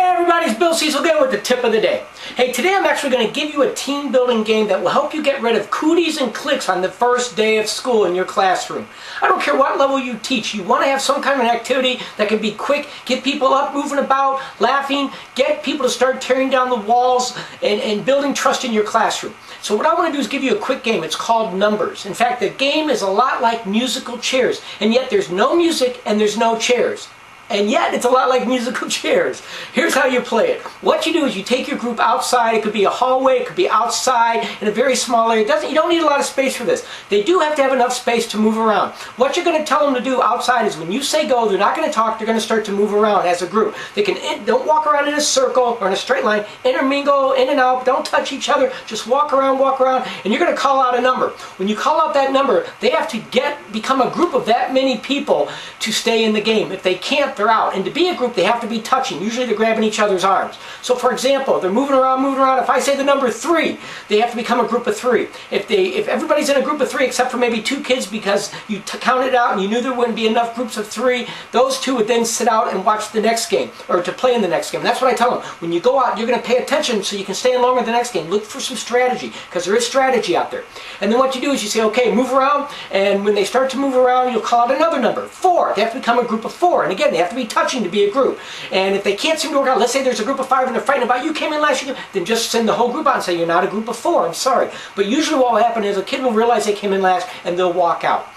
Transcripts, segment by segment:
Everybody, it's Bill Cecil again with the tip of the day. Hey, today I'm actually going to give you a team building game that will help you get rid of cooties and cliques on the first day of school in your classroom. I don't care what level you teach. You want to have some kind of an activity that can be quick, get people up, moving about, laughing, get people to start tearing down the walls and building trust in your classroom. So what I want to do is give you a quick game. It's called Numbers. In fact, the game is a lot like musical chairs, and yet there's no music and there's no chairs. And yet, it's a lot like musical chairs. Here's how you play it. What you do is you take your group outside. It could be a hallway. It could be outside in a very small area. You don't need a lot of space for this. They do have to have enough space to move around. What you're going to tell them to do outside is when you say go, they're not going to talk. They're going to start to move around as a group. Don't walk around in a circle or in a straight line. Intermingle, in and out. Don't touch each other. Just walk around, and you're going to call out a number. When you call out that number, they have to become a group of that many people to stay in the game. If they can't, they're out. And to be a group, they have to be touching. Usually they're grabbing each other's arms. So for example, they're moving around. If I say the number 3, they have to become a group of 3. If everybody's in a group of 3 except for maybe 2 kids because you counted out and you knew there wouldn't be enough groups of 3, those 2 would then sit out and watch the next game, or to play in the next game. That's what I tell them. When you go out, you're going to pay attention so you can stay in longer the next game. Look for some strategy, because there is strategy out there. And then what you do is you say, okay, move around, and when they start to move around, you'll call out another number, 4. They have to become a group of 4. And again, they have to be touching to be a group. And if they can't seem to work out, let's say there's a group of 5 and they're fighting about you came in last year, then just send the whole group out and say you're not a group of 4. I'm sorry. But usually what will happen is a kid will realize they came in last and they'll walk out.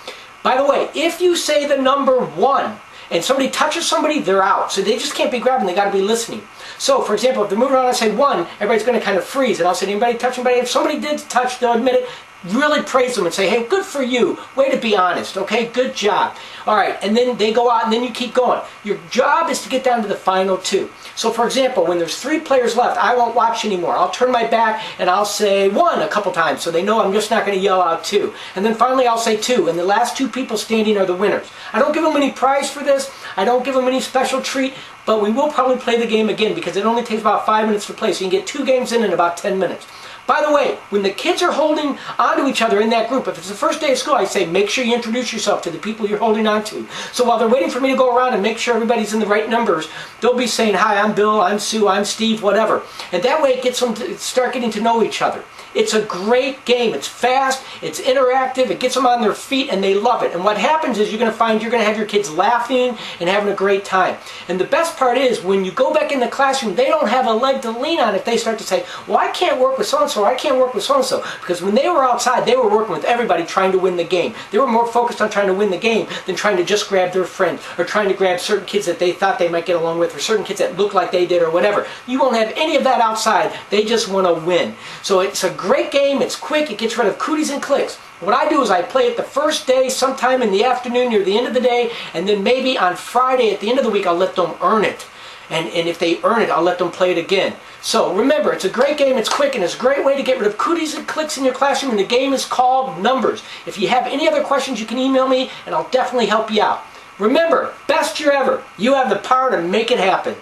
By the way, if you say the number 1 and somebody touches somebody, they're out. So they just can't be grabbing, they got to be listening. So for example, if they're moving around and I say 1, everybody's going to kind of freeze, and I'll say, anybody touch anybody? If somebody did touch, they'll admit it. Really praise them and say, hey, good for you. Way to be honest. Okay, good job. All right, and then they go out and then you keep going. Your job is to get down to the final 2. So for example, when there's 3 players left, I won't watch anymore. I'll turn my back and I'll say 1 a couple times so they know I'm just not going to yell out 2. And then finally I'll say 2, and the last 2 people standing are the winners. I don't give them any prize for this. I don't give them any special treat, but we will probably play the game again because it only takes about 5 minutes to play, so you can get 2 games in about 10 minutes. By the way, when the kids are holding onto each other in that group, if it's the first day of school, I say make sure you introduce yourself to the people you're holding on to. So while they're waiting for me to go around and make sure everybody's in the right numbers, they'll be saying, hi, I'm Bill, I'm Sue, I'm Steve, whatever. And that way it gets them to start getting to know each other. It's a great game. It's fast, it's interactive, it gets them on their feet, and they love it. And what happens is you're going to find you're going to have your kids laughing and having a great time. And the best part is when you go back in the classroom, they don't have a leg to lean on if they start to say, well, I can't work with so-and-so, I can't work with so-and-so. Because when they were outside, they were working with everybody trying to win the game. They were more focused on trying to win the game than trying to just grab their friend or trying to grab certain kids that they thought they might get along with or certain kids that looked like they did or whatever. You won't have any of that outside. They just want to win. So it's a great game. It's quick. It gets rid of cooties and cliques. What I do is I play it the first day, sometime in the afternoon near the end of the day, and then maybe on Friday at the end of the week I'll let them earn it. And if they earn it, I'll let them play it again. So remember, it's a great game, it's quick, and it's a great way to get rid of cooties and cliques in your classroom, and the game is called Numbers. If you have any other questions, you can email me, and I'll definitely help you out. Remember, best year ever. You have the power to make it happen.